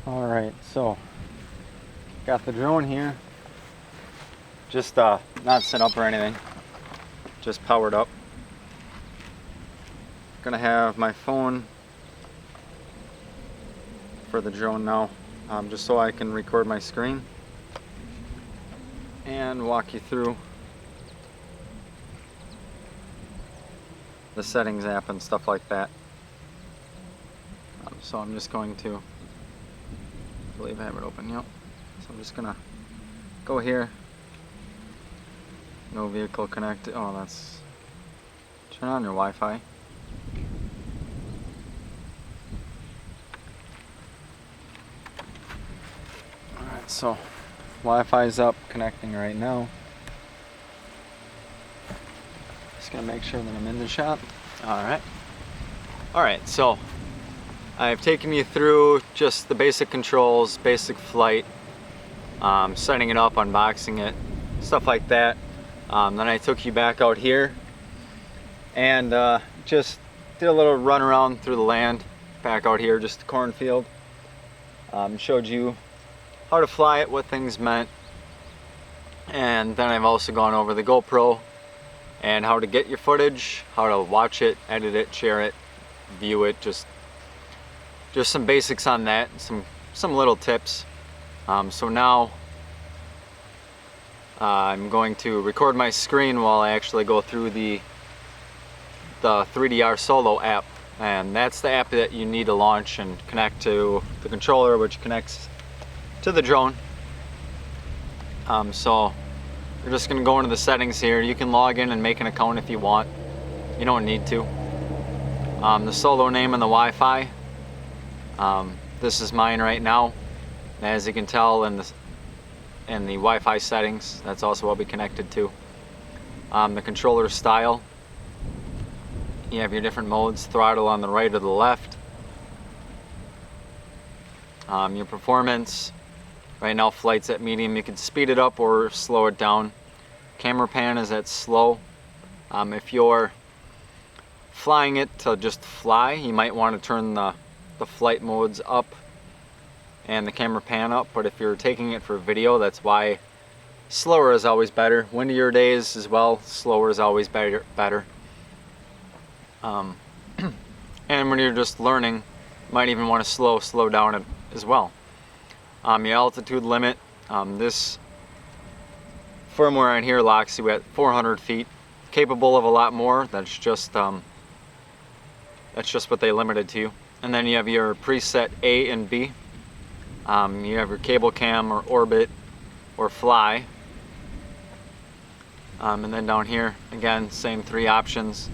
Alright, so got the drone here. Just not set up or anything. Just powered up. Gonna have my phone for the drone now, just so I can record my screen and walk you through the settings app and stuff like that. So I'm just going to, I believe I have it open, yep. So I'm just gonna go here. No vehicle connected. Oh, that's, turn on your Wi-Fi. Alright, so Wi-Fi is up, connecting right now. Just gonna make sure that I'm in the shot. Alright, so I've taken you through just the basic controls, basic flight, setting it up, unboxing it, stuff like that. Then I took you back out here and just did a little run around through the land, back out here, just the cornfield. Showed you how to fly it, what things meant, and then I've also gone over the GoPro and how to get your footage, how to watch it, edit it, share it, view it, just some basics on that, some little tips. So now I'm going to record my screen while I actually go through the 3DR Solo app, and that's the app that you need to launch and connect to the controller, which connects to the drone. So you're just going to go into the settings here. You can log in and make an account if you want. You don't need to. The Solo name and the Wi-Fi. This is mine right now. As you can tell in the Wi-Fi settings, that's also what we connected to. The controller style. You have your different modes, throttle on the right or the left. Your performance. Right now flight's at medium, you can speed it up or slow it down. Camera pan is at slow. If you're flying it to just fly, you might want to turn the flight modes up and the camera pan up, but if you're taking it for video, that's why slower is always better. Windier days as well, slower is always better. And when you're just learning, you might even want to slow down it as well. Your altitude limit, this firmware on here locks you at 400 feet, capable of a lot more. That's just what they limited to you. And then you have your preset A and B. You have your cable cam or orbit or fly. And then down here, again, same three options.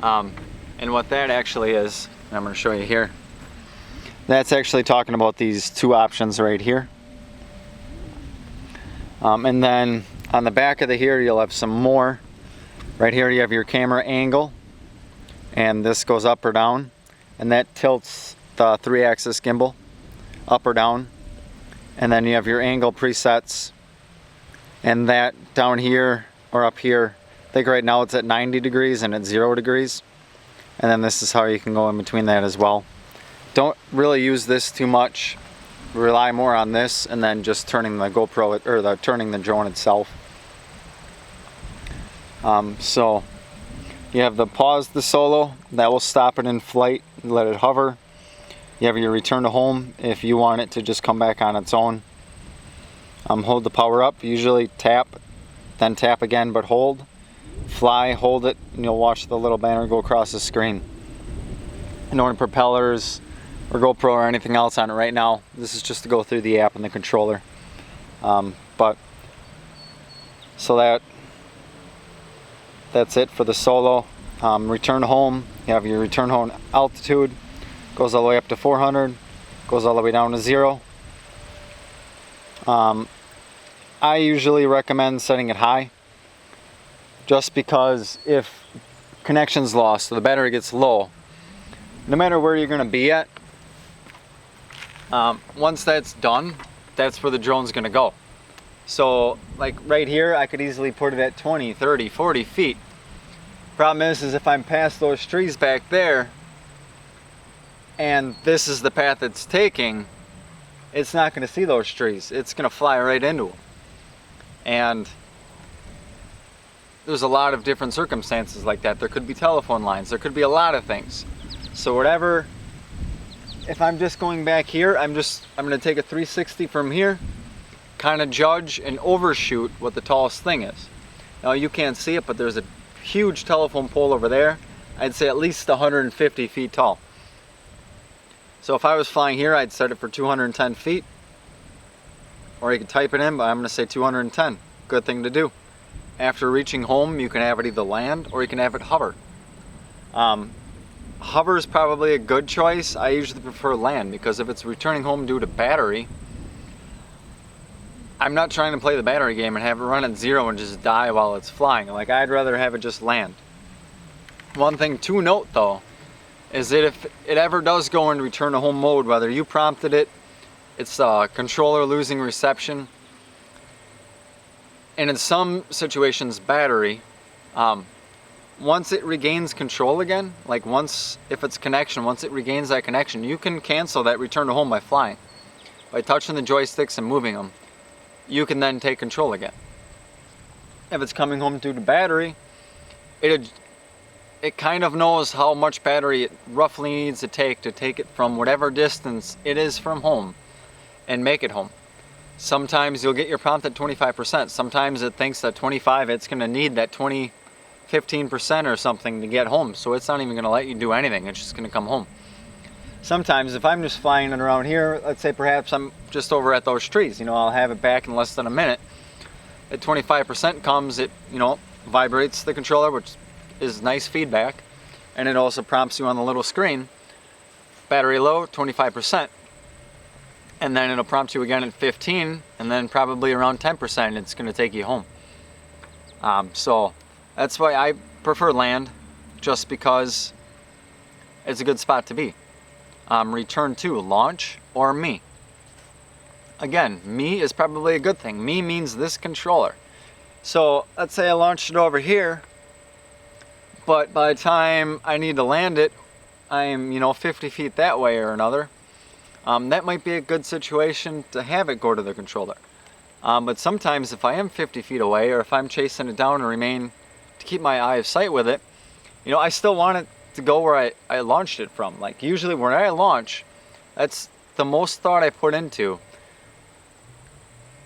And what that actually is, I'm going to show you here. That's actually talking about these two options right here. And then on the back of here, you'll have some more. Right here you have your camera angle, and this goes up or down, and that tilts the 3-axis gimbal up or down. And then you have your angle presets, and that down here or up here, I think right now it's at 90 degrees and at 0 degrees. And then this is how you can go in between that as well. Don't really use this too much. Rely more on this and then just turning the GoPro or turning the drone itself. So you have the pause the solo, that will stop it in flight, let it hover. You have your return to home if you want it to just come back on its own. Hold the power up, usually tap, then tap again, but hold. Fly, hold it, and you'll watch the little banner go across the screen. No propellers or GoPro or anything else on it right now. This is just to go through the app and the controller. So that's it for the Solo. Return home, you have your return home altitude, goes all the way up to 400, goes all the way down to 0. I usually recommend setting it high, just because if connection's lost or the battery gets low, no matter where you're going to be at, once that's done, that's where the drone's going to go. So like right here, I could easily put it at 20, 30, 40 feet. Problem is if I'm past those trees back there and this is the path it's taking, it's not going to see those trees. It's going to fly right into them. And there's a lot of different circumstances like that. There could be telephone lines. There could be a lot of things. So whatever, if I'm just going back here, I'm going to take a 360 from here, kind of judge and overshoot what the tallest thing is. Now you can't see it, but there's a huge telephone pole over there. I'd say at least 150 feet tall. So if I was flying here, I'd set it for 210 feet. Or you could type it in, but I'm going to say 210. Good thing to do. After reaching home, you can have it either land or you can have it hover. Hover is probably a good choice. I usually prefer land because if it's returning home due to battery, I'm not trying to play the battery game and have it run at 0 and just die while it's flying. Like, I'd rather have it just land. One thing to note though is that if it ever does go into return to home mode, whether you prompted it, it's a controller losing reception, and in some situations battery, once it regains control again, like if it's connection, once it regains that connection, you can cancel that return to home by flying. By touching the joysticks and moving them, you can then take control again. If it's coming home due to battery, it kind of knows how much battery it roughly needs to take it from whatever distance it is from home and make it home. Sometimes you'll get your prompt at 25%. Sometimes it thinks that 25, it's going to need that 15% or something to get home. So it's not even going to let you do anything. It's just going to come home. Sometimes if I'm just flying it around here, let's say perhaps I'm just over at those trees, I'll have it back in less than a minute. At 25% comes, it, vibrates the controller, which is nice feedback. And it also prompts you on the little screen, battery low, 25%. And then it'll prompt you again at 15, and then probably around 10% it's going to take you home. So that's why I prefer land, just because it's a good spot to be. Return to, launch, or me. Again, me is probably a good thing. Me means this controller. So let's say I launched it over here, but by the time I need to land it, I am 50 feet that way or another. That might be a good situation to have it go to the controller. But sometimes if I am 50 feet away, or if I'm chasing it down and to keep my eye of sight with it, I still want it to go where I launched it from. Like, usually when I launch, that's the most thought I put into.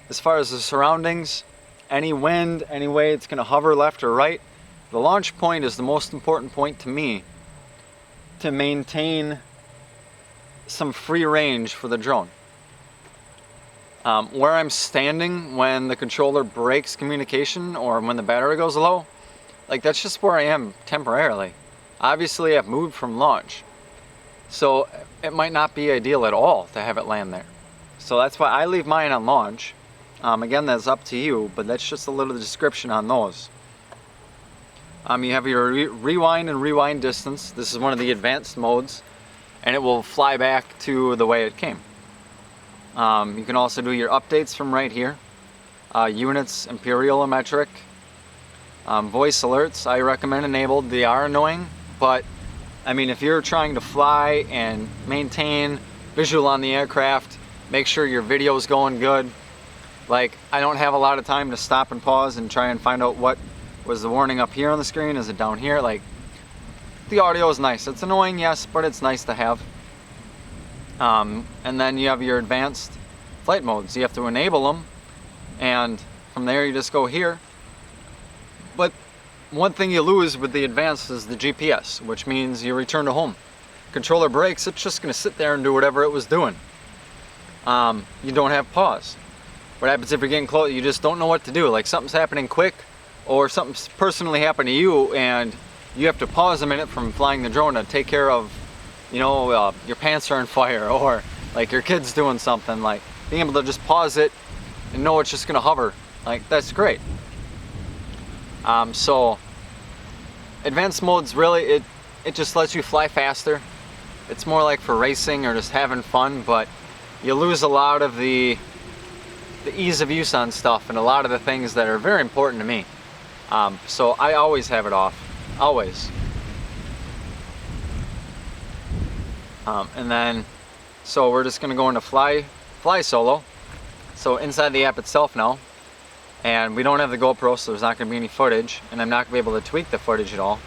As far as the surroundings, any wind, any way it's going to hover left or right, the launch point is the most important point to me to maintain some free range for the drone. Where I'm standing when the controller breaks communication or when the battery goes low, like, that's just where I am temporarily. Obviously I've moved from launch, so it might not be ideal at all to have it land there. So that's why I leave mine on launch. Again, that's up to you, but that's just a little description on those. You have your rewind and rewind distance. This is one of the advanced modes, and it will fly back to the way it came. You can also do your updates from right here. Units, imperial, metric. Voice alerts, I recommend enabled. They are annoying, but I mean, if you're trying to fly and maintain visual on the aircraft, make sure your video is going good. Like, I don't have a lot of time to stop and pause and try and find out what was the warning up here on the screen, is it down here? Like, the audio is nice. It's annoying, yes, but it's nice to have. And then you have your advanced flight modes. You have to enable them, and from there you just go here. But one thing you lose with the advanced is the GPS, which means you return to home. Controller breaks, it's just going to sit there and do whatever it was doing. You don't have pause. What happens if you're getting close? You just don't know what to do. Like, something's happening quick, or something's personally happened to you, and you have to pause a minute from flying the drone to take care of, your pants are on fire, or like your kid's doing something. Like, being able to just pause it and know it's just going to hover, like, that's great. So advanced modes, really, it just lets you fly faster. It's more like for racing or just having fun, but you lose a lot of the ease of use on stuff and a lot of the things that are very important to me. So I always have it off, always. And then, so we're just gonna go into fly fly solo. So inside the app itself now, and we don't have the GoPro, so there's not going to be any footage, and I'm not going to be able to tweak the footage at all.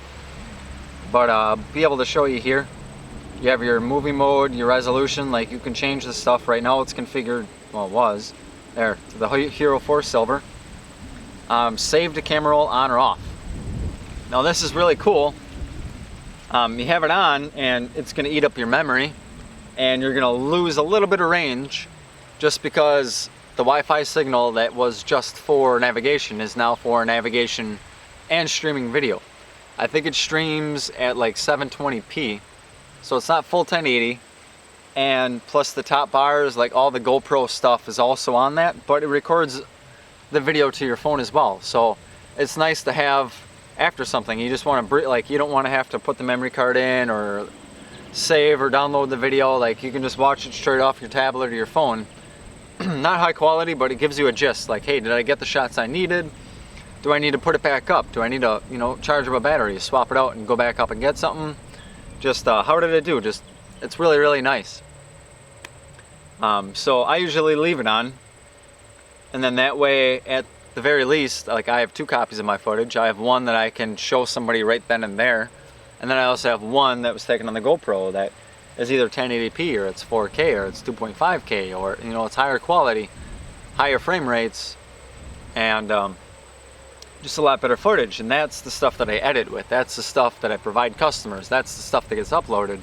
But be able to show you here. You have your movie mode, your resolution, like you can change the stuff. Right now it's configured, well it was, there, to the Hero 4 Silver. Save to camera roll on or off. Now this is really cool. You have it on and it's going to eat up your memory, and you're going to lose a little bit of range just because the Wi-Fi signal that was just for navigation is now for navigation and streaming video. I think it streams at like 720p, so it's not full 1080, and plus the top bars, like all the GoPro stuff is also on that, but it records the video to your phone as well. So it's nice to have after something. You just want to, like, you don't want to have to put the memory card in or save or download the video. Like, you can just watch it straight off your tablet or your phone. Not high quality, but it gives you a gist, like, hey, did I get the shots I needed? Do I need to put it back up? Do I need to, you know, charge up a battery, swap it out and go back up and get something? Just how did it do? Just, it's really, really nice. So I usually leave it on, and then that way, at the very least, like, I have 2 copies of my footage. I have one that I can show somebody right then and there, and then I also have one that was taken on the GoPro that is either 1080p or it's 4K or it's 2.5K, or, you know, it's higher quality, higher frame rates, and just a lot better footage. And that's the stuff that I edit with. That's the stuff that I provide customers. That's the stuff that gets uploaded.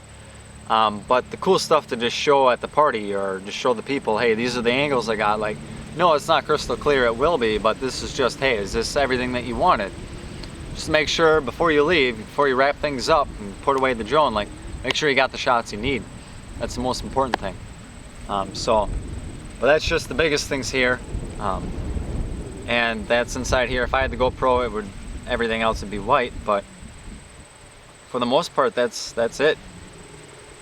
But the cool stuff to just show at the party or just show the people, hey, these are the angles I got. Like, no, it's not crystal clear, it will be, but this is just, hey, is this everything that you wanted? Just make sure before you leave, before you wrap things up and put away the drone, like, make sure you got the shots you need. That's the most important thing. But that's just the biggest things here. And that's inside here. If I had the GoPro, it would, everything else would be white, but for the most part, that's it.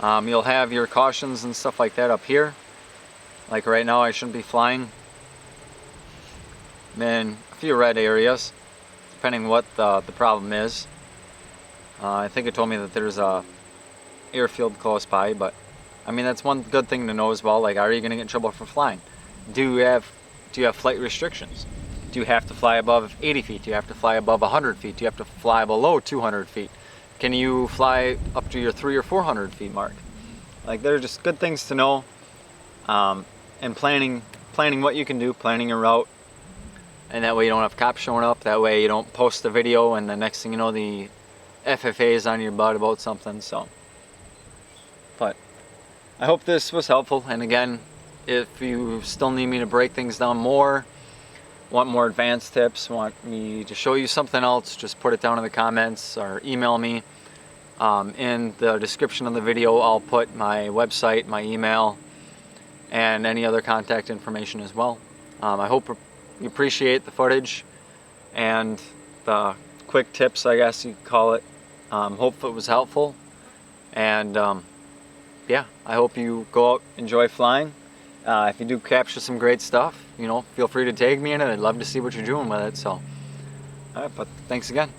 You'll have your cautions and stuff like that up here. Like right now, I shouldn't be flying. Then a few red areas, depending what the problem is. I think it told me that there's a airfield close by, but I mean, that's one good thing to know as well. Like, are you going to get in trouble for flying? Do you have flight restrictions? Do you have to fly above 80 feet? Do you have to fly above 100 feet? Do you have to fly below 200 feet? Can you fly up to your 300 or 400 feet mark? Like, they're just good things to know. And planning what you can do, planning your route, and that way you don't have cops showing up. That way you don't post a video and the next thing you know, the FFA is on your butt about something. So, but I hope this was helpful. And again, if you still need me to break things down more, want more advanced tips, want me to show you something else, just put it down in the comments or email me. In the description of the video, I'll put my website, my email, and any other contact information as well. I hope you appreciate the footage and the quick tips, I guess you could call it. Hope it was helpful. And yeah, I hope you go out, enjoy flying. If you do capture some great stuff, you know, feel free to tag me in it. I'd love to see what you're doing with it. So, all right, but thanks again.